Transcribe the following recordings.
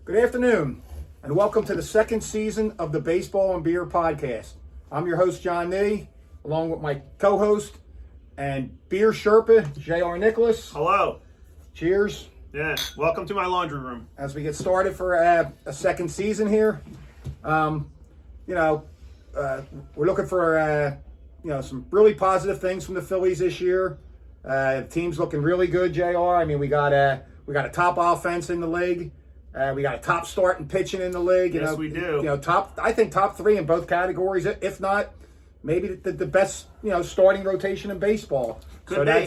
Good afternoon, and welcome to the second season of the Baseball and Beer Podcast. I'm your host, John Nee, along with my co-host and beer Sherpa, J.R. Nicholas. Hello. Cheers. Yeah, welcome to my laundry room. As we get started for a second season here, we're looking for some really positive things from the Phillies this year. The team's looking really good, JR. I mean, we got a top offense in the league. We got a top start and pitching in the league. Yes, we do. I think top three in both categories, if not maybe the best starting rotation in baseball. Could be.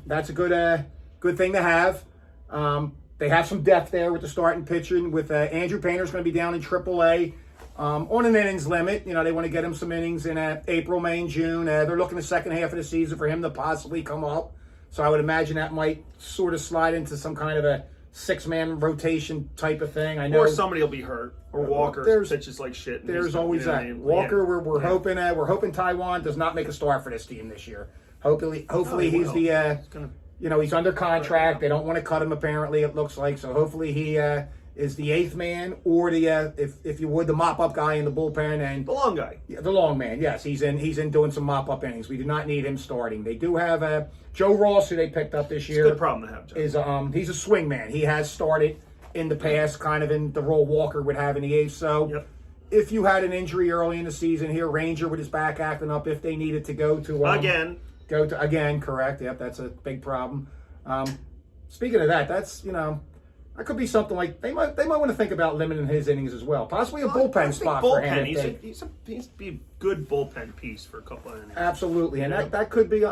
That's a good thing to have. They have some depth there with the starting pitching. With Andrew Painter's going to be down in AAA on an innings limit. They want to get him some innings in April, May, and June. They're looking the second half of the season for him to possibly come up. So I would imagine that might sort of slide into some kind of a six-man rotation type of thing. I know, or somebody will be hurt, or Walker pitches like shit. There's always that. Walker, we're hoping Taiwan does not make a start for this team this year. Hopefully he's he's under contract. They don't want to cut him. Apparently, it looks like so. Hopefully he is the eighth man, or the if you would, the mop-up guy in the bullpen, and the long guy. Yeah, the long man. Yes, he's in doing some mop-up innings. We do not need him starting. They do have Joe Ross, who they picked up this year. It's a good problem to have, Joe. He's a swing man. He has started in the past, kind of in the role Walker would have in the eighth. So, If you had an injury early in the season here, Ranger with his back acting up, if they needed to go to again, correct? Yep, that's a big problem. Speaking of that, that's that could be something like they might want to think about limiting his innings as well. Possibly a bullpen spot for him. He's be a good bullpen piece for a couple of innings. Absolutely, and that could be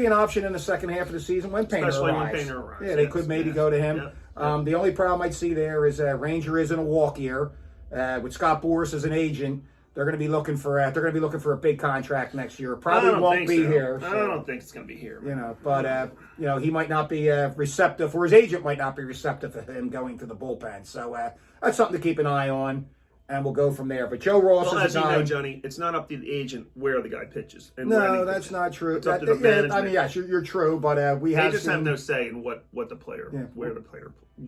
an option in the second half of the season when Painter arrives. Yeah, they could maybe go to him. Yeah. The only problem I'd see there is Ranger is in a walk year with Scott Boras as an agent. They're going to be looking for a big contract next year. Probably won't be here. So, I don't think it's going to be here. But he might not be receptive, or his agent might not be receptive to him going to the bullpen. So that's something to keep an eye on, and we'll go from there. But Joe Ross is a guy. As you know, Johnny, it's not up to the agent where the guy pitches. No, that's not true. It's up to the management. I mean, yes, you're true, but they just have no say in where the player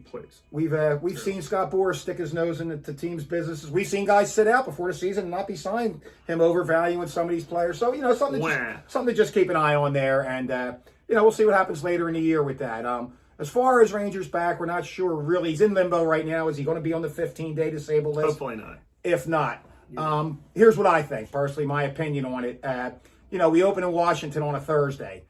plays. We've seen Scott Boras stick his nose into teams' businesses. We've seen guys sit out before the season and not be signed, him overvaluing some of these players. So something to just keep an eye on there, and we'll see what happens later in the year with that. As far as Rangers back, we're not sure really. He's in limbo right now. Is he going to be on the 15-day disabled list? Hopefully not. If not, here's what I think personally, my opinion on it. We open in Washington on a Thursday.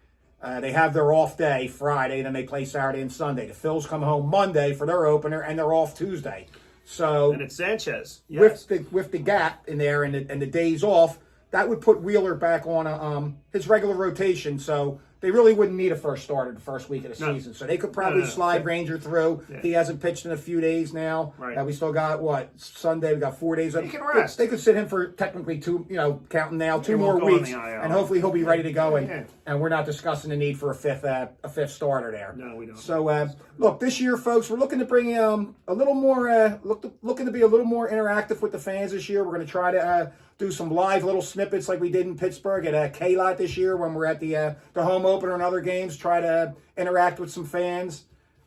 They have their off day Friday, then they play Saturday and Sunday. The Phils come home Monday for their opener, and they're off Tuesday. So and it's Sanchez. Yes. With the gap in there and the days off, that would put Wheeler back on his regular rotation. So they really wouldn't need a first starter the first week of the season. So they could probably slide Ranger through. Yeah. He hasn't pitched in a few days now. Right. We still got, Sunday? We got 4 days. He can rest. They could sit him for technically two more weeks. And hopefully he'll be ready to go. And we're not discussing the need for a fifth starter there. No, we don't. So, look, this year, folks, we're looking to bring a little more, looking to be a little more interactive with the fans this year. We're going to try to do some live little snippets like we did in Pittsburgh at K-Lot this year when we're at the home opener and other games. Try to interact with some fans,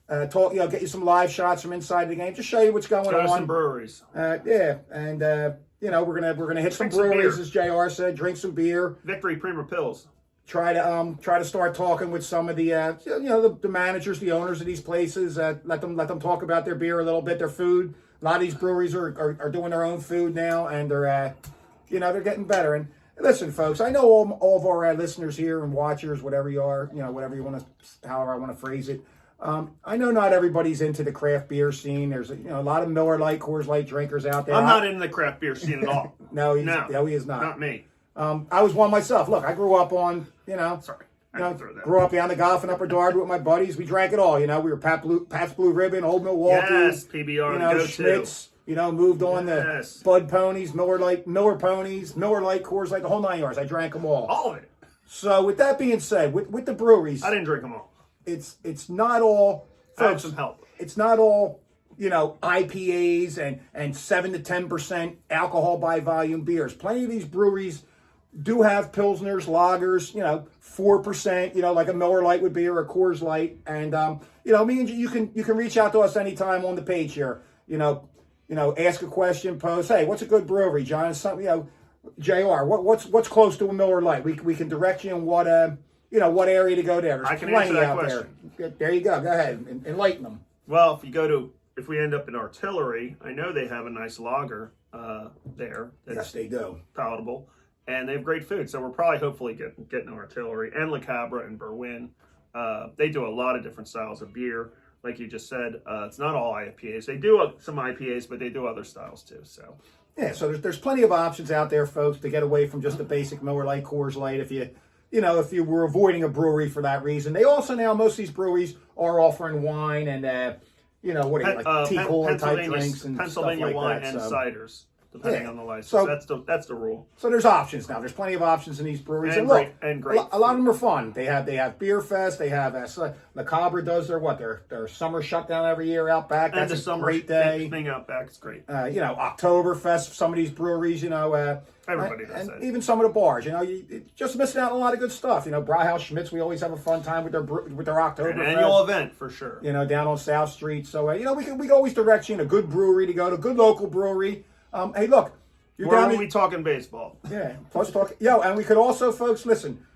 get you some live shots from inside the game, just show you what's going on. Some breweries. We're gonna hit some breweries, as JR said, drink some beer. Victory Premier Pills. Try to start talking with some of the the managers, the owners of these places. Let them talk about their beer a little bit, their food. A lot of these breweries are doing their own food now, and they're getting better. And listen, folks, I know all of our listeners here and watchers, whatever you are, however I want to phrase it. I know not everybody's into the craft beer scene. There's a lot of Miller Lite, Coors Light drinkers out there. I'm not in the craft beer scene at all. No, he is not. Not me. I was one myself. Look, I grew up on, Sorry. Grew up down the Golf and Upper Dard with my buddies. We drank it all. We were Pabst Blue Ribbon, Old Milwaukee. Yes, PBR. Schmitz. Moved on to Bud Ponies, Miller Ponies, Miller Lite, Coors Light, the whole 9 yards. I drank them all. All of it. So with that being said, with the breweries, I didn't drink them all. It's not all. Folks, I had some help. It's not all. IPAs and 7 to 10% alcohol by volume beers. Plenty of these breweries do have pilsners, lagers, 4%, like a Miller Lite would be or a Coors Light. And me and you can reach out to us anytime on the page here. ask a question, post, hey, what's a good brewery, John? Something, JR, what's close to a Miller Lite? We can direct you in what what area to go there. There's I can plenty answer that out question. There you go. Go ahead, enlighten them. Well, if we end up in artillery, I know they have a nice lager there. Yes, they do. Palatable, and they have great food. So we're probably hopefully getting artillery and La Cabra and Berwyn. They do a lot of different styles of beer. Like you just said, it's not all IPAs. They do some IPAs, but they do other styles too. So yeah, so there's plenty of options out there, folks, to get away from just the basic Miller Lite, Coors Light. If you were avoiding a brewery for that reason, they also now most of these breweries are offering wine and like tea cooler type drinks and Pennsylvania stuff like wine that, and so. ciders, depending on the license. So that's the rule. So there's options now. There's plenty of options in these breweries. And look, great a lot of them are fun. They have Beer Fest. They have La Cabra does their summer shutdown every year out back. And That's the a summer great day. thing out back is great. Oktoberfest. Some of these breweries, Everybody does and that. even some of the bars. You just missing out on a lot of good stuff. Brauhaus Schmitz. We always have a fun time with their Oktoberfest. An annual event for sure. Down on South Street. So we can always direct you in a good brewery to go to, good local brewery. Hey, look. Where are we talking baseball? Yeah, plus talk. And we could also, folks, listen.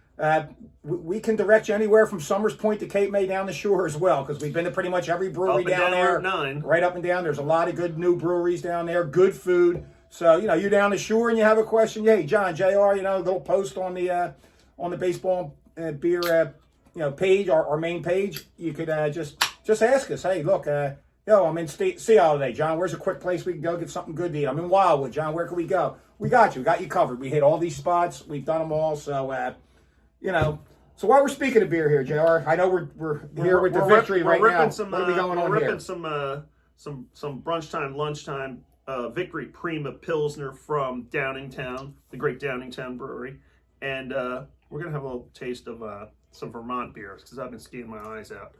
We can direct you anywhere from Summers Point to Cape May down the shore as well, because we've been to pretty much every brewery down there. Route 9. Right up and down. There's a lot of good new breweries down there. Good food. So you're down the shore and you have a question. Hey, John, JR, a little post on the baseball beer page, our main page. You could just ask us. Hey, look. I'm in Seattle today, John. Where's a quick place we can go get something good to eat? I'm in Wildwood, John. Where can we go? We got you. We got you covered. We hit all these spots. We've done them all. So, So while we're speaking of beer here, JR, I know we're here with the victory right now. What are we going on here? We're ripping some brunch time, lunchtime Victory Prima Pilsner from Downingtown, the great Downingtown Brewery. And we're going to have a little taste of some Vermont beers because I've been skiing my eyes out.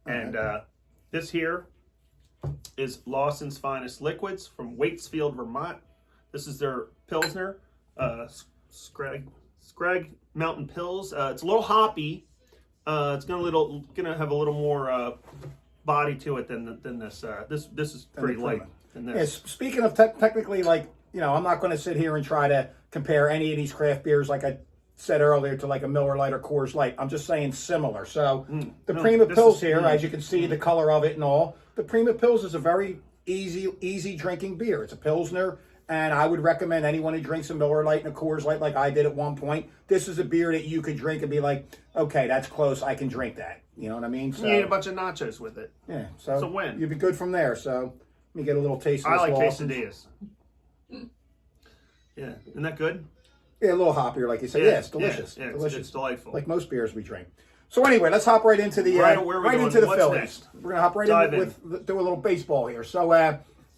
And this here is Lawson's Finest Liquids from Waitsfield, Vermont. This is their Pilsner, Scrag Mountain Pils. It's a little hoppy. It's gonna have a little more body to it than this. This is pretty light than this. Yeah, speaking of technically, I'm not going to sit here and try to compare any of these craft beers like I said earlier to like a Miller Lite or Coors Light. I'm just saying similar. So the Prima Pils here, as you can see, the color of it and all. The Prima Pils is a very easy drinking beer. It's a Pilsner, and I would recommend anyone who drinks a Miller Lite and a Coors Light like I did at one point. This is a beer that you could drink and be like, okay, that's close. I can drink that. You know what I mean? So, you eat a bunch of nachos with it. Yeah, so it's a win. You'd be good from there. So let me get a little taste of I this. like quesadillas. Yeah, isn't that good? Yeah, a little hoppier, like you said. Yeah, it's delicious. Yeah, delicious. It's delightful. Like most beers we drink. So anyway, let's hop right into the into the Phillies. Next? We're gonna hop right do a little baseball here. So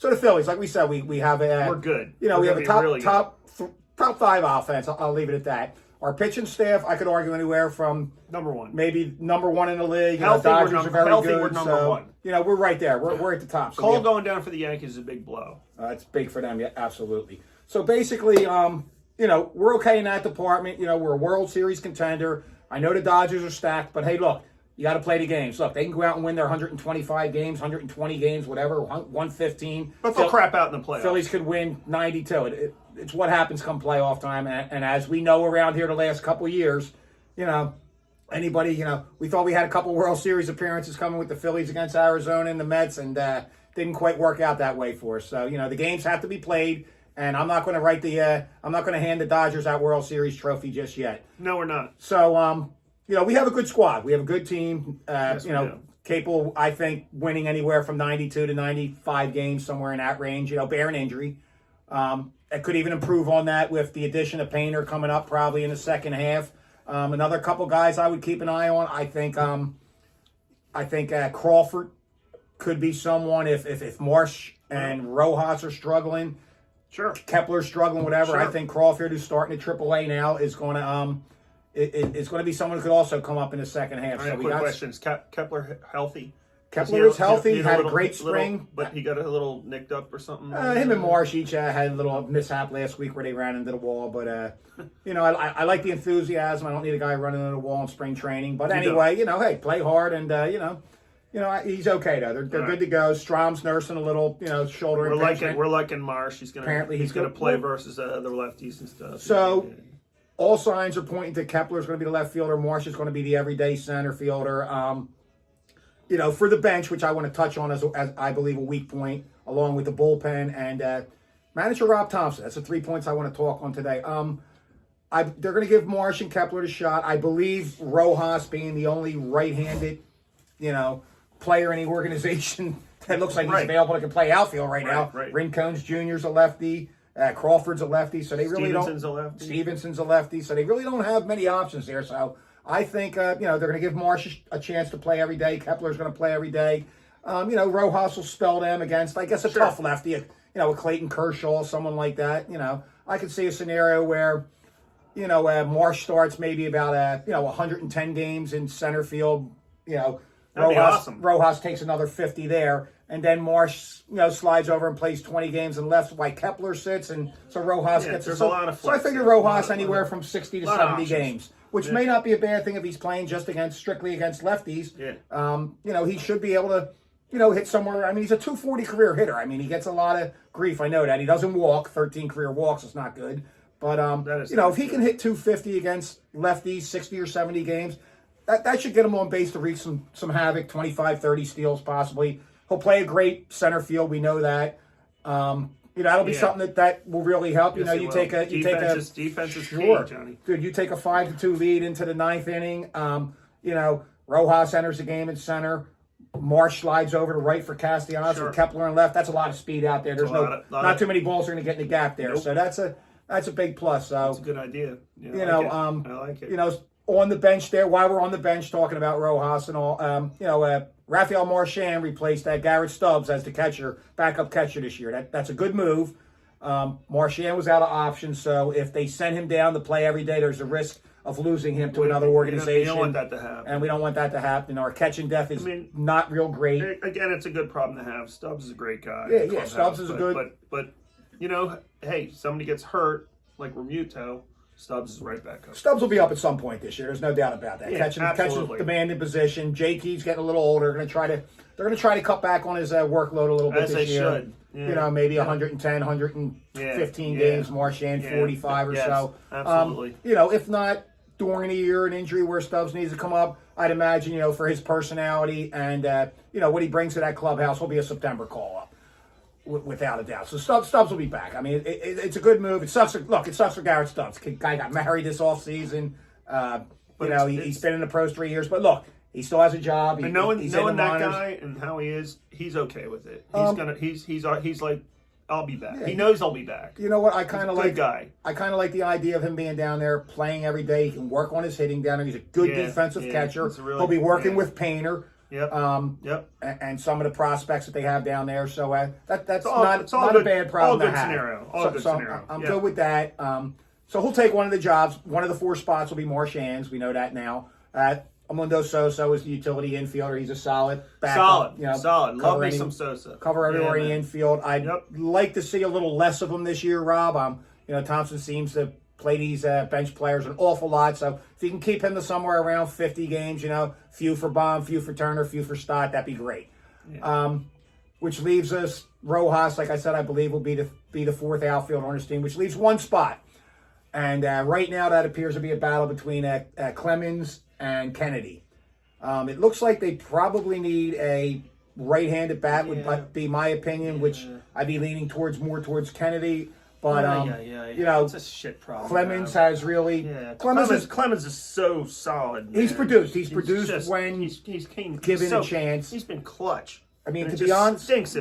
the Phillies, like we said, we have a we're good. We have a top five offense. I'll leave it at that. Our pitching staff, I could argue anywhere from number one, maybe number one in the league. Healthy, Dodgers are very good. We're number one. We're right there. We're at the top. So Cole going down for the Yankees is a big blow. It's big for them, yeah, absolutely. So basically, we're okay in that department. We're a World Series contender. I know the Dodgers are stacked, but hey, look, you got to play the games. Look, they can go out and win their 125 games, 120 games, whatever, 115. But they'll crap out in the playoffs. Phillies could win 92. It's what happens come playoff time. And as we know around here the last couple of years, anybody, we thought we had a couple World Series appearances coming with the Phillies against Arizona and the Mets, and didn't quite work out that way for us. So, the games have to be played. And I'm not going to I'm not going to hand the Dodgers that World Series trophy just yet. No, we're not. So, we have a good squad. We have a good team. Yes, capable, I think, winning anywhere from 92 to 95 games, somewhere in that range. Bearing injury. It could even improve on that with the addition of Painter coming up probably in the second half. Another couple guys I would keep an eye on. I think Crawford could be someone if Marsh and Rojas are struggling. Sure. Kepler's struggling, whatever. Sure. I think Crawford, who's starting at AAA now, is going to it's going to be someone who could also come up in the second half. All right, quick question: is Kepler healthy? Kepler is healthy. Had a great spring, but he got a little nicked up or something. Him and Marsh each had a little mishap last week where they ran into the wall. But I like the enthusiasm. I don't need a guy running into the wall in spring training. But anyway, hey, play hard and You know, he's okay though. They're All good to go. Strom's nursing a little, shoulder We're impingement. liking Marsh. Apparently He's gonna good. play versus other lefties and stuff. So, Yeah. all signs are pointing to Kepler's going to be the left fielder. Marsh is going to be the everyday center fielder. For the bench, which I want to touch on as I believe a weak point, along with the bullpen and manager Rob Thompson. That's the 3 points I want to talk on today. They're going to give Marsh and Kepler the shot. I believe Rojas, being the only right-handed, player in the organization that looks like he's available that can play outfield right now. Right. Rincones Jr.'s a lefty. Crawford's a lefty, so they really Stevenson's don't. a lefty. Stevenson's a lefty, so they really don't have many options there. So I think they're going to give Marsh a chance to play every day. Kepler's going to play every day. Rojas will spell them against, I guess, a tough lefty. A Clayton Kershaw, someone like that. I could see a scenario where, Marsh starts maybe about 110 games in center field. That'd be awesome. Rojas takes another 50 there. And then Marsh, slides over and plays 20 games and left while Kepler sits, and so Rojas gets. There's a lot of so I flex figure there. Rojas anywhere from 60 to 70 options. games, which may not be a bad thing if he's playing just strictly against lefties. Yeah. He should be able to, hit somewhere. I mean, he's a 240 career hitter. I mean, he gets a lot of grief. I know that he doesn't walk. 13 career walks is not good. But if he can hit 250 against lefties, 60 or 70 games, that should get him on base to wreak some havoc. 25, 30 steals possibly. He'll play a great center field. We know that. That'll be something that will really help. Yes, You take a defense is sure, key, Johnny. dude. You take a 5-2 lead into the ninth inning. Rojas enters the game in center. Marsh slides over to right for Castellanos with Kepler on left. That's a lot of speed out there. There's not too many balls are going to get in the gap there. Nope. So that's a big plus. So that's a good idea. Yeah, I like it. On the bench there, while we're on the bench talking about Rojas and all, Rafael Marchand replaced Garrett Stubbs as the catcher, backup catcher this year. That's a good move. Marchand was out of options, so if they send him down to play every day, there's a risk of losing him to another organization. You don't want that to happen. And we don't want that to happen. Our catching depth is not real great. Again, it's a good problem to have. Stubbs is a great guy. Yeah, Stubbs is a good... But hey, somebody gets hurt, like Remuto, Stubbs is right back up. Stubbs will be up at some point this year. There's no doubt about that. Yeah, catching demanding position. J.T.'s getting a little older. They're going to try to cut back on his workload a little bit this year. Should. Yeah. Maybe 110, 115 games. Marchand 45 or so. Absolutely. If not during a year, an injury where Stubbs needs to come up, I'd imagine for his personality and what he brings to that clubhouse will be a September call up. Without a doubt. So Stubbs will be back. I mean, it's a good move. It sucks for Garrett Stubbs. Guy got married this offseason. He's been in the pros 3 years. But look, he still has a job. And knowing that guy and how he is, he's okay with it. He's like, I'll be back. He knows I'll be back. You know what? I kind of like guy. I kind of like the idea of him being down there, playing every day. He can work on his hitting down there. He's a good defensive catcher. He'll be working with Painter. Yep. And some of the prospects that they have down there. So that's not a bad problem to have. scenario. Good scenario. I'm good with that. So he'll take one of the jobs. One of the 4 spots will be Marchand's. We know that now. Amundo Sosa is the utility infielder. He's a solid backup. Solid. Love me some Sosa. Cover everywhere in the infield. I'd like to see a little less of him this year, Rob. Thompson seems to play these bench players an awful lot. So if you can keep him to somewhere around 50 games, few for Baum, few for Turner, few for Stott, that'd be great. Yeah. Which leaves us Rojas, like I said, I believe will be the 4th outfielder on his team, which leaves 1 spot. And right now that appears to be a battle between Clemens and Kennedy. It looks like they probably need a right-handed bat, would be my opinion, which I'd be leaning more towards Kennedy. But it's a shit problem. Clemens has really Clemens is so solid. Man. He's produced when he's given a chance. He's been clutch. I mean, to be honest, stinks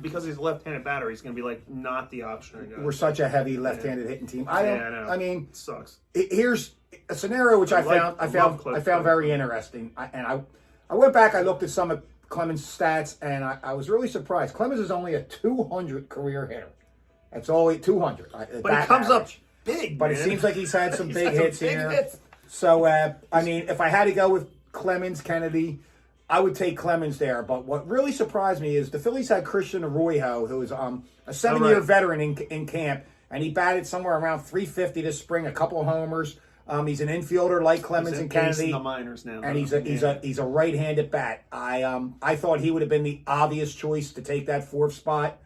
because he's a left-handed batter. He's going to be like not the option. We're such a heavy left-handed hitting team. I know. I mean, it sucks. Here's a scenario which I found very interesting. I went back. I looked at some of Clemens' stats, and I was really surprised. Clemens is only a 200 career hitter. That's only 200. But he comes up big. But it seems like he's had some big hits here. So, I mean, if I had to go with Clemens, Kennedy, I would take Clemens there. But what really surprised me is the Phillies had Christian Arroyo, who is a 7-year veteran in camp, and he batted somewhere around 350 this spring, a couple of homers. He's an infielder like Clemens and He's an ace Kennedy. in the minors now. And he's a right-handed bat. I thought he would have been the obvious choice to take that fourth spot.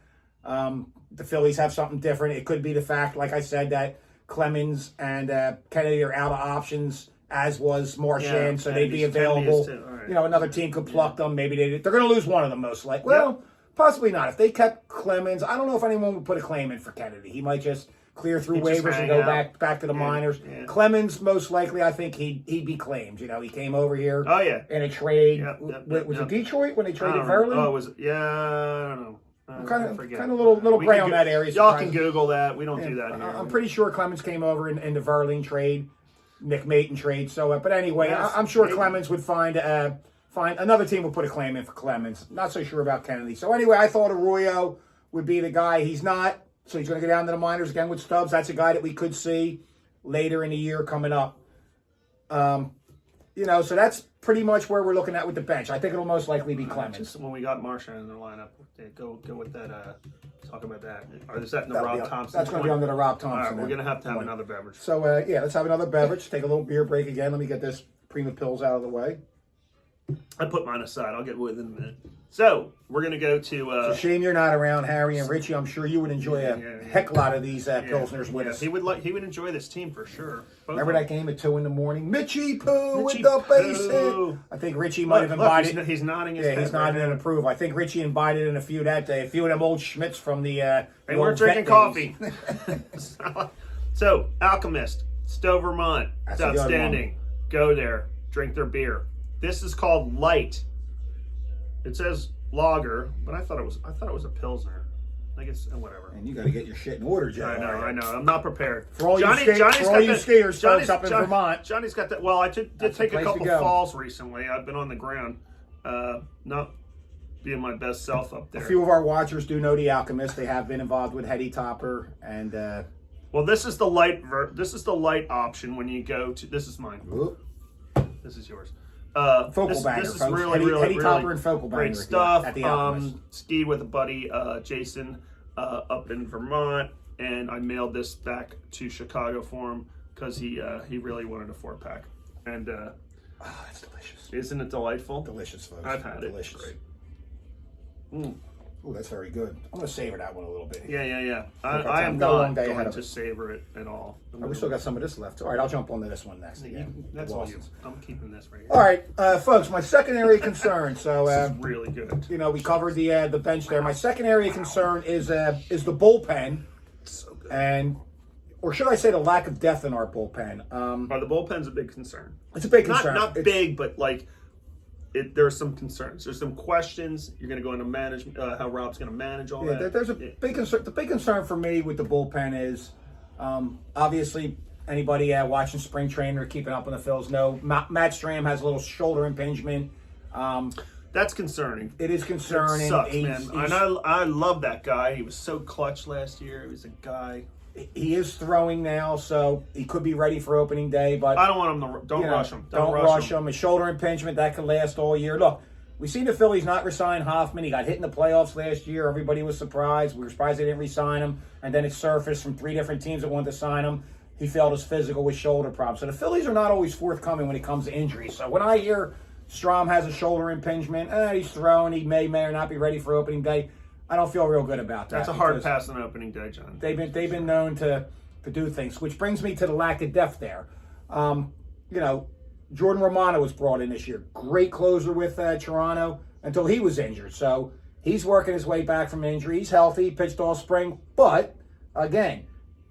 The Phillies have something different. It could be the fact, like I said, that Clemens and Kennedy are out of options, as was Marchand, so they'd be available. Right. You know, another team could pluck them. Maybe they're going to lose one of them most likely. Well, possibly not. If they kept Clemens, I don't know if anyone would put a claim in for Kennedy. He might just clear through waivers and go back to the minors. Yeah. Clemens, most likely, I think he'd be claimed. You know, he came over here Oh yeah. in a trade. Yep, Was it Detroit when they I traded don't know. Verlin? Oh, was it? Yeah, I don't know. Kind I of forget. little We gray can on go- that area. Y'all can surprising. Google that. We don't do that here. I'm pretty sure Clemens came over in the Verlin trade, Nick Maton trade. So, but anyway, Yes, I'm sure maybe. Clemens would find another team would put a claim in for Clemens. Not so sure about Kennedy. So anyway, I thought Arroyo would be the guy. He's not. So he's going to go down to the minors again with Stubbs. That's a guy that we could see later in the year coming up. You know, so that's pretty much where we're looking at with the bench. I think it'll most likely be Clemens. Just when we got Marchand in the lineup, go with that. Talk about that. Or is that in the That'll Rob be- Thompson? That's going to be under the Rob All Thompson. right, we're then. gonna have to have another beverage. So, yeah, let's have another beverage. Take a little beer break again. Let me get this Prima Pills out of the way. I put mine aside. I'll get with it in a minute. So we're gonna go to. It's a shame you're not around, Harry and Richie. I'm sure you would enjoy a heck lot of these Pilsners with us. He would enjoy this team for sure. Remember that game at 2 in the morning? Mitchie Poo with Mitchie the base Poo. hit. I think Richie might have Look, invited. he's nodding his Yeah, head. he's nodding in approval. I think Richie invited in a few that day. A few of them old Schmitz from the. They the weren't old drinking vet days. coffee. So, Alchemist, Stowe, Vermont. That's It's a good outstanding. Go there, drink their beer. This is called Light. It says lager, but I thought it was a pilsner. I guess whatever. And you got to get your shit in order, Joe. I know. I'm not prepared. For all you got skiers, Johnny's- folks up in Vermont. Johnny's got that. Well, I did That's the take a place to couple go. falls recently. I've been on the ground, not being my best self up there. A few of our watchers do know the Alchemist. They have been involved with Hetty Topper and. Well, this is the light. This is the light option when you go to. This is mine. Whoop. This is yours. Focal this banger, is folks. really, Hetty really Topper and Focal great banger stuff. at the Alchemist. Skied with a buddy, Jason, up in Vermont, and I mailed this back to Chicago for him because he really wanted a 4-pack. And Oh, it's delicious. isn't it delightful? Delicious, folks. I've had delicious. it. Great. Oh, that's very good. I'm going to savor that one a little bit. Yeah. Look, I am I've got a long not day ahead going of to us. savor it at all. Oh, we still got some of this left. All right, I'll jump onto this one next. That's all you. Lawson's. I'm keeping this right here. All right, folks, my second area of concern. So, This is really good. you know, we covered the bench there. My second area of concern is the bullpen, So good. or should I say the lack of depth in our bullpen. The bullpen's a big concern. It's a big concern. Not It's- big, but like there's some concerns. There's some questions. You're going to go into management, how Rob's going to manage all that. There's a big concern. The big concern for me with the bullpen is, obviously, anybody watching spring training or keeping up on the Phils know Matt Stram has a little shoulder impingement. That's concerning. It is concerning. It sucks, He's- man. And I love that guy. He was so clutch last year. He was a guy. He is throwing now, so he could be ready for opening day. But I don't want him to. Don't you know, rush him. Don't rush him. A shoulder impingement that could last all year. Look, we seen the Phillies not resign Hoffman. He got hit in the playoffs last year. Everybody was surprised. We were surprised they didn't resign him. And then it surfaced from 3 different teams that wanted to sign him. He failed his physical with shoulder problems. So the Phillies are not always forthcoming when it comes to injuries. So when I hear Strom has a shoulder impingement, he's throwing, he may or not be ready for opening day, I don't feel real good about that. That's a hard because pass on opening day, John. They've been known to do things, which brings me to the lack of depth there. You know, Jordan Romano was brought in this year. Great closer with Toronto until he was injured. So he's working his way back from injury. He's healthy, pitched all spring. But, again,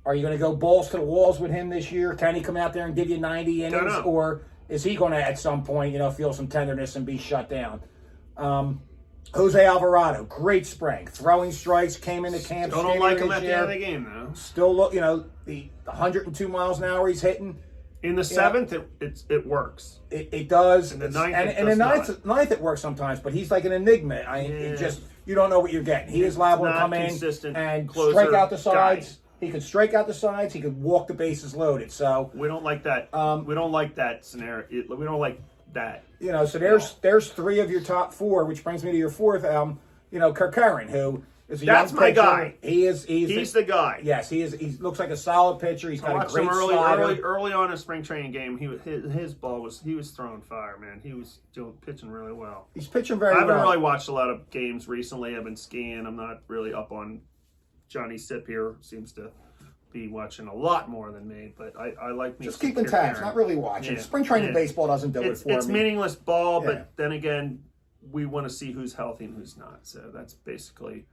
are you going to go balls to the walls with him this year? Can he come out there and give you 90 innings? know. Or is he going to, at some point, feel some tenderness and be shut down? Jose Alvarado, great spring. Throwing strikes, came into camp. Still don't like him this at the year. end of the game, though. Still look, the 102 miles an hour he's hitting. In the 7th, it works. It does. In the 9th, it and in does the ninth it works sometimes, but he's like an enigma. It just you don't know what you're getting. He is liable to not come in consistent and closer strike out the guy. sides. He could strike out the sides. He could walk the bases loaded. So We don't like that. We don't like that scenario. We don't like that. so there's 3 of your top 4, which brings me to your fourth. Kirk Curran, who is a That's young my pitcher. guy. He's the guy. Yes, he is. He looks like a solid pitcher. He's I got a watched great him slider. early on in spring training game. His ball was he was throwing fire, man. He was pitching really well. He's pitching very I haven't well. really watched a lot of games recently. I've been skiing. I'm not really up on Johnny Sip here. Seems to be watching a lot more than me, but I like me Just some keeping Kirk tabs, Aaron. not really watching. Yeah. Spring training Yeah. baseball doesn't do it for It's me. meaningless ball, Yeah. but then again, we want to see who's healthy and who's not. So that's basically,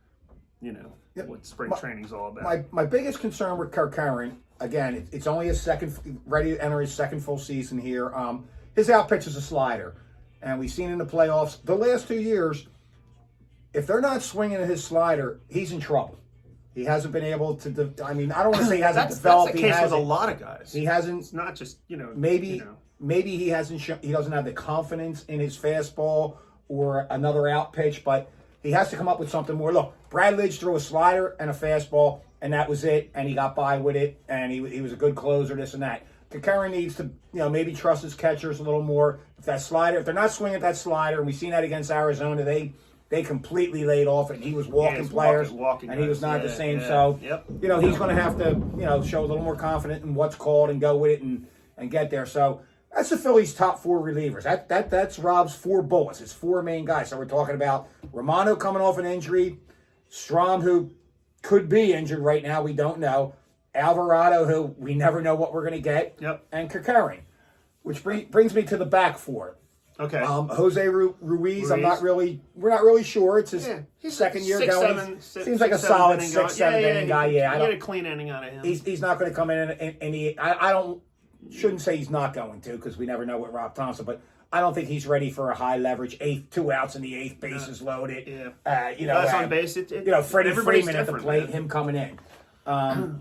Yep. what spring training's all about. My biggest concern with Kirk Aaron, again, it's only his ready to enter his second full season here. His out pitch is a slider, and we've seen in the playoffs the last 2 years. If they're not swinging at his slider, he's in trouble. He hasn't been able to. I don't want to say he hasn't developed. That's the case he with a hasn't. lot of guys. He hasn't. It's not just Maybe he hasn't. He doesn't have the confidence in his fastball or another out pitch, but he has to come up with something more. Look, Brad Lidge threw a slider and a fastball, and that was it, and he got by with it, and he was a good closer, this and that. Kakarin needs to, maybe trust his catchers a little more. If they're not swinging at that slider, and we've seen that against Arizona, they completely laid off, and he was walking players, walking and he was not the guys. same. Yeah. So, Yep. he's going to have to, show a little more confidence in what's called and go with it and get there. So that's the Phillies' top four relievers. That's Rob's four bullets. His four main guys. So we're talking about Romano coming off an injury, Strom, who could be injured right now, we don't know, Alvarado, who we never know what we're going to get, Yep. and Kakarin, which brings me to the back four. Okay. Jose Ruiz, we're not really sure. It's his He's second year six, going. seven, Seems like a solid inning 6, 7 inning guy. You I get a don't. clean inning out of him. He's not going to come in and I shouldn't say he's not going to, because we never know with Rob Thompson, but I don't think he's ready for a high leverage 2 outs in the 8th, bases loaded. Yeah. Guys on base. Freddie everybody's Freeman at the different, plate, man. him coming in.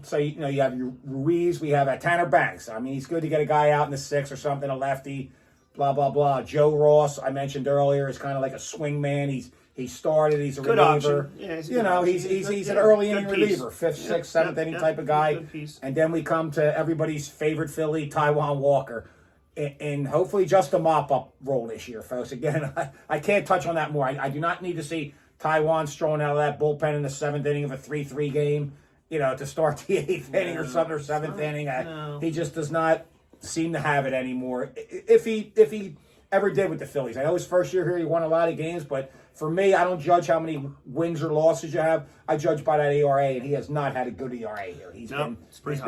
So you have your Ruiz, we have Tanner Banks. I mean, he's good to get a guy out in the 6th or something, a lefty. Blah blah blah. Joe Ross, I mentioned earlier, is kind of like a swing man. He started. He's a Good reliever. option. Yeah, he's a good option. He's an early inning Good piece. reliever, 5th, 6th, 7th inning type of Good guy. piece. And then we come to everybody's favorite Philly, Taijuan Walker, and hopefully just a mop up role this year, folks. Again, I can't touch on that more. I do not need to see Taijuan thrown out of that bullpen in the 7th inning of a 3-3 game, to start the 8th inning or something, or 7th inning. He just does not seem to have it anymore. If he ever did with the Phillies. I know his first year here, he won a lot of games, but for me, I don't judge how many wins or losses you have. I judge by that ERA, and he has not had a good ERA here. He's been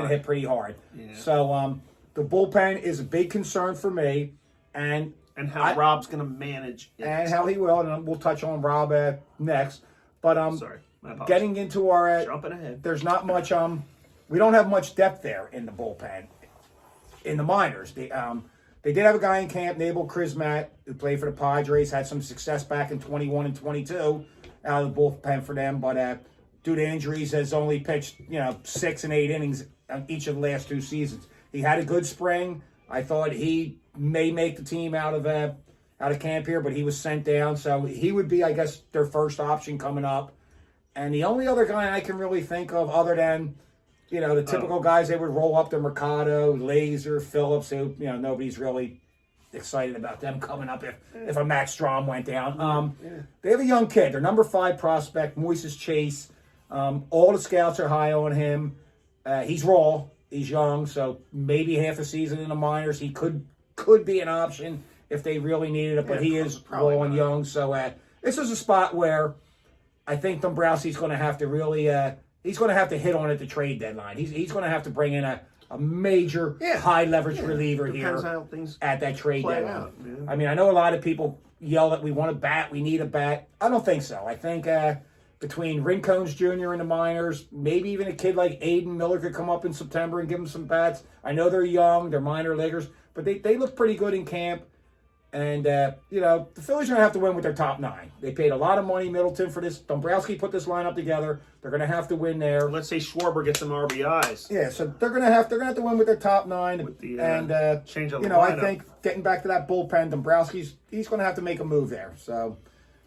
hit pretty hard. Yeah. So the bullpen is a big concern for me, and how Rob's going to manage it. And how he will, and we'll touch on Rob next. But sorry, my apologies. Getting into our jumping ahead. There's not much. We don't have much depth there in the bullpen. In the minors, they did have a guy in camp, Nabel Krismat, who played for the Padres, had some success back in 21 and 22 out of the bullpen for them, but due to injuries has only pitched 6 and 8 innings on each of the last 2 seasons. He had a good spring. I thought he may make the team out of camp here, but he was sent down, so he would be, I guess, their first option coming up. And the only other guy I can really think of, other than the typical guys they would roll up to Mercado, Laser, Phillips, who, nobody's really excited about them coming up if a Max Strom went down. They have a young kid. Their number 5 prospect, Moises Chase. All the scouts are high on him. He's raw. He's young, so maybe half a season in the minors. He could be an option if they really needed it, but he is raw and young. So this is a spot where I think Dombrowski's going to have to really... he's going to have to hit on at the trade deadline. He's going to have to bring in a major high leverage reliever here at that trade deadline. I know a lot of people yell that we want a bat, we need a bat. I don't think so. I think between Rincones Jr. in the minors, maybe even a kid like Aiden Miller could come up in September and give them some bats. I know they're young, they're minor leaguers, but they look pretty good in camp. And, the Phillies are going to have to win with their top 9. They paid a lot of money, Middleton, for this. Dombrowski put this lineup together. They're going to have to win there. Let's say Schwarber gets some RBIs. Yeah, so they're going to have to win with their top 9. With the, and, change of the lineup. I think getting back to that bullpen, Dombrowski's he's going to have to make a move there. So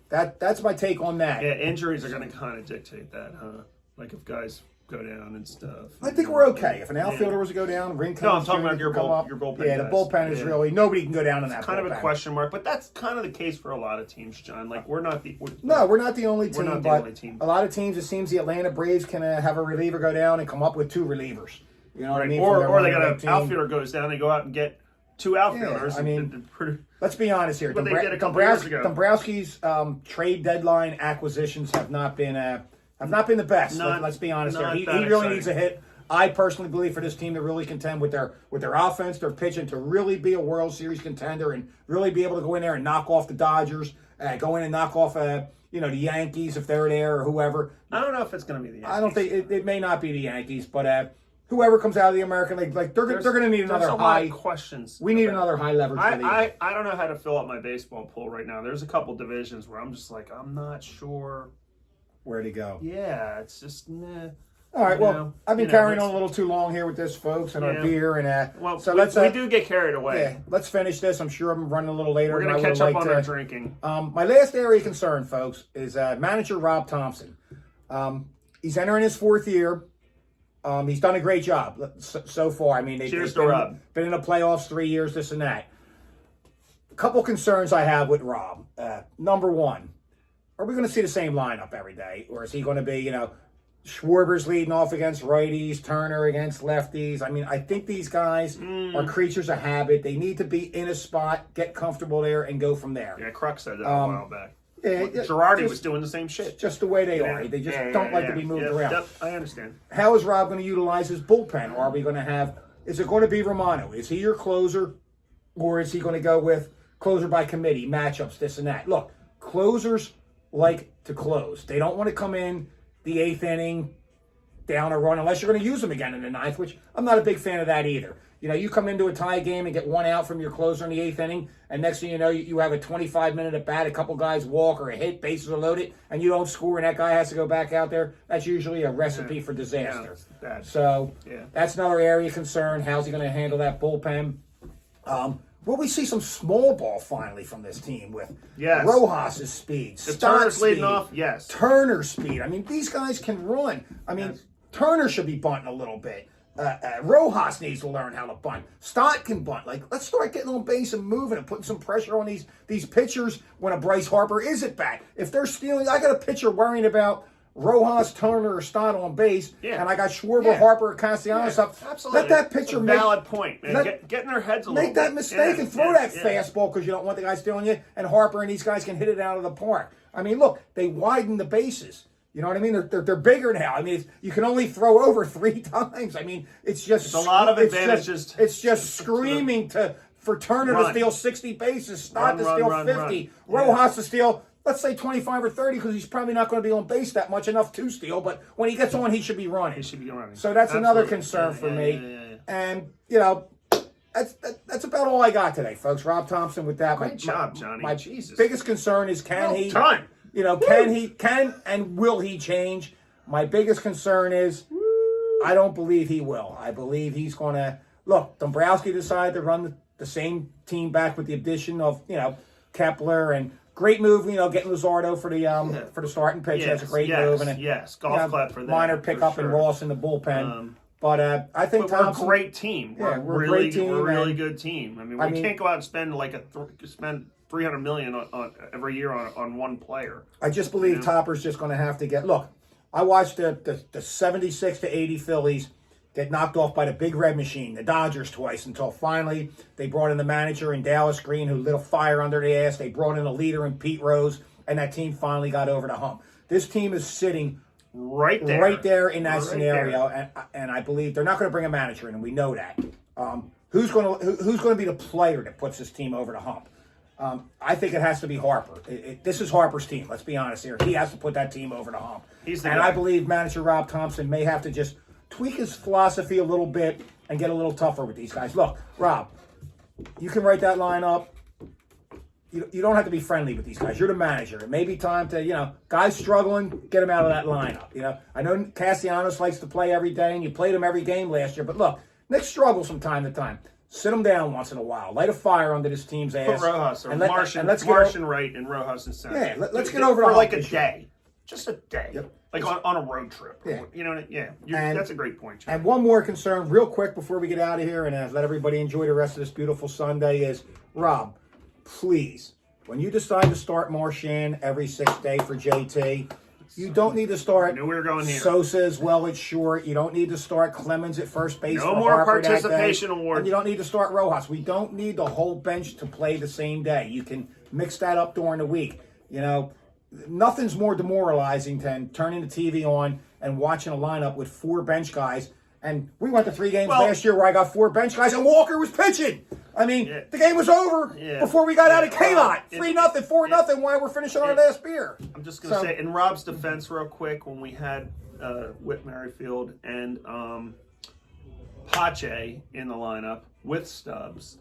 that's my take on that. Yeah, injuries are going to kind of dictate that, huh? Like if guys go down and stuff. I think we're okay. If an outfielder was to go down, Rincon. No, I'm talking about your bullpen. Yeah, the guys. bullpen is really nobody can go down in that. Kind of a bullpen. question mark, but that's kind of the case for a lot of teams, John. Like we're not the No, we're not the only team. not the but only team. a lot of teams, it seems the Atlanta Braves can have a reliever go down and come up with two relievers. You know what I mean? or From their they got minor an team. outfielder goes down, they go out and get two outfielders. I mean, and let's be honest here. What they did a couple years ago. Dombrowski's trade deadline acquisitions have not been the best. Let's be honest here. He really needs a hit. I personally believe for this team to really contend with their offense, their pitching, to really be a World Series contender and really be able to go in there and knock off the Dodgers, go in and knock off the Yankees if they're there or whoever. I don't know if it's going to be the Yankees. I don't think it may not be the Yankees, but whoever comes out of the American League, like they're going to need another high. Lot of questions. We need another high leverage. I don't know how to fill up my baseball pool right now. There's a couple divisions where I'm just like I'm not sure where to go. Yeah, it's just nah. All right, well, I've been carrying on a little too long here with this, folks, and our beer, and so we do get carried away. Yeah, let's finish this. I'm sure I'm running a little later. We're going to catch up on our drinking. My last area of concern, folks, is manager Rob Thompson. He's entering his fourth year. He's done a great job so far. I mean, Cheers to Rob. Been in the playoffs 3 years, this and that. A couple concerns I have with Rob. Number one, are we going to see the same lineup every day, or is he going to be, Schwarber's leading off against righties, Turner against lefties? I mean, I think these guys are creatures of habit. They need to be in a spot, get comfortable there, and go from there. Yeah, Kruk said that a while back. Yeah, Girardi was doing the same shit. Just the way they are. They just don't like to be moved around. Yep, I understand. How is Rob going to utilize his bullpen? Are we going to have? Is it going to be Romano? Is he your closer, or is he going to go with closer by committee, matchups, this and that? Look, closers like to close. They don't want to come in the eighth inning down a run unless you're going to use them again in the ninth, which I'm not a big fan of that either. You come into a tie game and get one out from your closer in the eighth inning, and next thing you know, you have a 25-minute at bat, a couple guys walk or a hit, bases are loaded, and you don't score, and that guy has to go back out there. That's usually a recipe for disaster. So that's another area of concern. How's he going to handle that bullpen? Will we see some small ball finally from this team with Rojas' speed, Turner's leading off? Yes. Turner's speed. I mean, these guys can run. I mean, Turner should be bunting a little bit. Rojas needs to learn how to bunt. Stott can bunt. Let's start getting on base and moving and putting some pressure on these pitchers when a Bryce Harper is at bat. If they're stealing, I got a pitcher worrying about Rojas, Turner, or Stott on base, and I got Schwarber, Harper, or Castellanos up. Absolutely. Let that pitcher make valid point. Man. Get in their heads a little make that mistake and throw that fastball because you don't want the guy stealing you. And Harper and these guys can hit it out of the park. I mean, look, they widen the bases. You know what I mean? They're bigger now. I mean, you can only throw over 3 times. I mean, it's just a lot of advantages. It's just screaming for Turner to steal 60 bases, Stott to steal 50, Rojas to steal, let's say 25 or 30, because he's probably not going to be on base that much enough to steal. But when he gets on, he should be running. So that's another concern for me. And that's about all I got today, folks. Rob Thompson with that. Great job, Johnny. My Jesus. biggest concern is can and will he change? My biggest concern is I don't believe he will. I believe he's going to look. Dombrowski decided to run the same team back with the addition of Kepler, and great move. Getting Luzardo for the starting pitch. That's a great move. And golf clap for that. Minor pickup and Ross in the bullpen. But I think we're a great team. We're a great team. We're a really good team. I mean, we can't go out and spend spend $300 million on every year on one player. I just believe Topper's just going to have to get. Look, I watched the 76 to 80 Phillies get knocked off by the Big Red Machine, the Dodgers, twice, until finally they brought in the manager in Dallas Green, who lit a fire under the ass. They brought in a leader in Pete Rose, and that team finally got over the hump. This team is sitting right there in that scenario, and I believe they're not going to bring a manager in, and we know that. Who's going to be the player that puts this team over the hump? I think it has to be Harper. This is Harper's team. Let's be honest here. He has to put that team over the hump. I believe manager Rob Thompson may have to just tweak his philosophy a little bit and get a little tougher with these guys. Look, Rob, you can write that line up. You don't have to be friendly with these guys. You're the manager. It may be time to, guys struggling, get them out of that lineup. I know Castellanos likes to play every day, and you played him every game last year. But look, Nick struggles from time to time. Sit him down once in a while. Light a fire under this team's ass. Put Rojas or Martian right and Rojas in center. Yeah, let's get over for the like hump a day. just a day, Yep. like on a road trip. Yeah. You know, yeah. And- That's a great point, John. And one more concern, real quick, before we get out of here and let everybody enjoy the rest of this beautiful Sunday is, Rob, please, when you decide to start Marchand every 6th day for JT, you don't need to start Knew we were going here. Sosa as well at short. You don't need to start Clemens at first base. No for more Harper that day. participation award. And you don't need to start Rojas. We don't need the whole bench to play the same day. You can mix that up during the week. You know, nothing's more demoralizing than turning the TV on and watching a lineup with 4 bench guys. And we went to 3 games last year where I got 4 bench guys and Walker was pitching. I mean, the game was over before we got out of K-Lot. 3-0, 4-0 while we're finishing our last beer. I'm just going to say, in Rob's defense real quick, when we had Whit Merrifield and Pache in the lineup with Stubbs,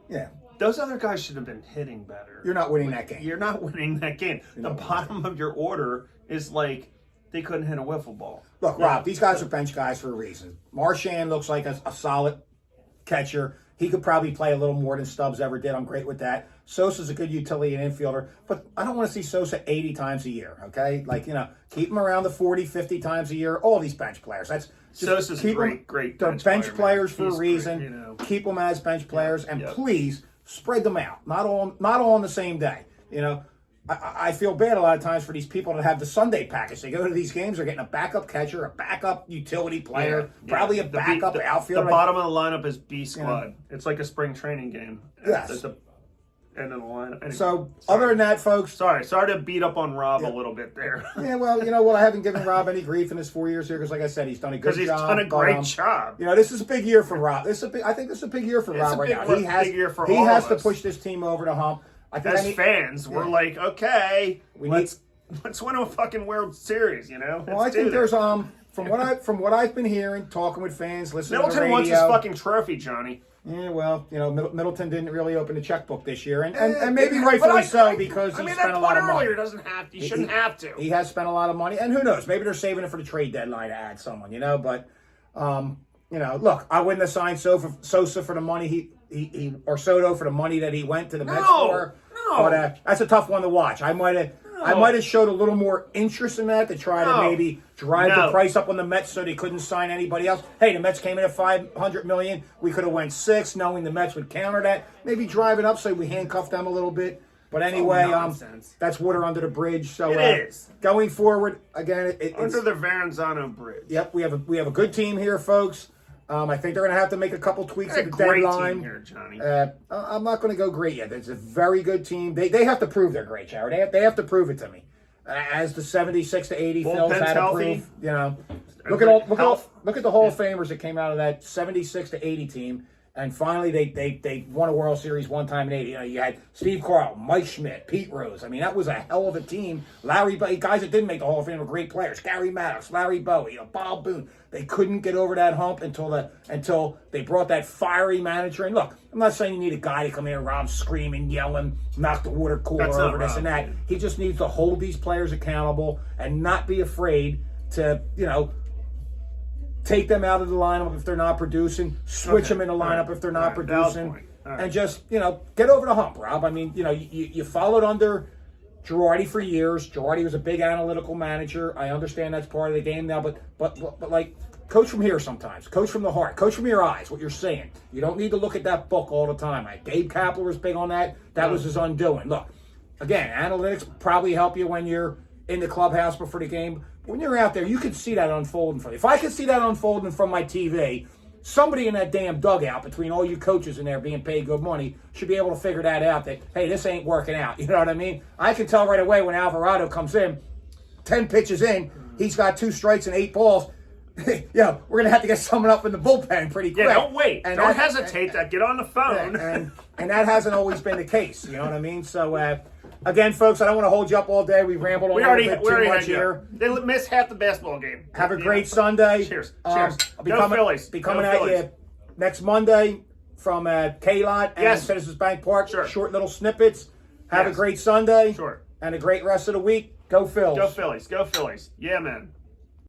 Yeah. those other guys should have been hitting better. You're not winning that game. You're not winning that game. The bottom of your order is like they couldn't hit a wiffle ball. Look, Rob, these guys are bench guys for a reason. Marchand looks like a solid catcher. He could probably play a little more than Stubbs ever did. I'm great with that. Sosa's a good utility and infielder, but I don't want to see Sosa 80 times a year, okay? Like, you know, keep him around the 40, 50 times a year. All these bench players. That's just Sosa's keep great They're bench player, players man. for He's a reason. great, you know. Keep them as bench players, and Yep. please spread them out. Not all on the same day. You know, I feel bad a lot of times for these people that have the Sunday package. They go to these games, they're getting a backup catcher, a backup utility player, probably a backup outfielder. The bottom of the lineup is B squad. It's like a spring training game. Yes. At the end of the lineup. Anyway, So, sorry. other than that, folks, sorry to beat up on Rob a little bit there. yeah, well, you know what? I haven't given Rob any grief in his 4 years here because, like I said, he's done a good Because job. he's done a but, great job. You know, this is a big year for Rob. I think this is a big year for It's Rob a right big- now. He has big year for he all has of to us. push this team over the hump. I think As fans, we're like, okay, let's win a fucking World Series, you know? Well, I think there's from what I've been hearing, talking with fans, listening to the Middleton radio. wants his fucking trophy, Johnny. Yeah, well, you know, Middleton didn't really open the checkbook this year, and maybe rightfully so because he spent a lot of money. earlier doesn't have to. He shouldn't have to. He has spent a lot of money, and who knows? Maybe they're saving it for the trade deadline to add someone, you know. But, you know, look, I wouldn't have signed Sosa for the money he or Soto for the money that he went to the Mets for. No. But that's a tough one to watch. I might have showed a little more interest in that to try to maybe drive the price up on the Mets so they couldn't sign anybody else. Hey, the Mets came in at $500 million. We could have went $6, knowing the Mets would counter that. Maybe drive it up so we handcuff them a little bit. But anyway, that's water under the bridge. So It is. Going forward, again, it's Under the Verrazano Bridge. Yep, we have a good team here, folks. I think they're going to have to make a couple tweaks A at the great deadline. team here, Johnny. I'm not going to go great yet. It's a very good team. They have to prove they're great, Jared. They have to prove it to me. As the 76 to 80 Phil's Bullpen's had to healthy. prove, you know. Look at the Hall of Famers that came out of that 76 to 80 team. And finally, they won a World Series one time in 80. You know, you had Steve Carl, Mike Schmidt, Pete Rose. I mean, that was a hell of a team. Larry Bowie, guys that didn't make the Hall of Fame were great players. Gary Maddox, Larry Bowie, Bob Boone. They couldn't get over that hump until they brought that fiery manager in. Look, I'm not saying you need a guy to come in and Rob screaming, yelling, knock the water cooler That's not over this Rob, and that. dude. He just needs to hold these players accountable and not be afraid to, you know, take them out of the lineup if they're not producing, switch them in the lineup if they're not producing, and just, you know, get over the hump, Rob. I mean, you know, you followed under Girardi for years. Girardi was a big analytical manager. I understand that's part of the game now, but like, coach from here sometimes. Coach from the heart. Coach from your eyes, what you're saying. You don't need to look at that book all the time. Gabe Kapler was big on that. That was his undoing. Look, again, analytics probably help you when you're in the clubhouse before the game. When you're out there, you can see that unfolding for you. If I could see that unfolding from my TV, somebody in that damn dugout between all you coaches in there being paid good money should be able to figure that out that, hey, this ain't working out. You know what I mean? I can tell right away when Alvarado comes in, 10 pitches in, he's got 2 strikes and 8 balls. Yeah, we're going to have to get someone up in the bullpen pretty quick. Yeah, don't wait. And don't hesitate. Get on the phone. And that hasn't always been the case. You know what I mean? So, again, folks, I don't want to hold you up all day. We rambled on a little bit too much here. They missed half the basketball game. Have a great Sunday. Cheers. I'll be Go coming, Phillies. Be coming Go at Phillies. you next Monday from K-Lot and Yes. Citizens Bank Park. Sure. Short little snippets. Have a Yes. great Sunday. Sure. And a great rest of the week. Go Phils. Go Phillies. Go Phillies. Yeah, man.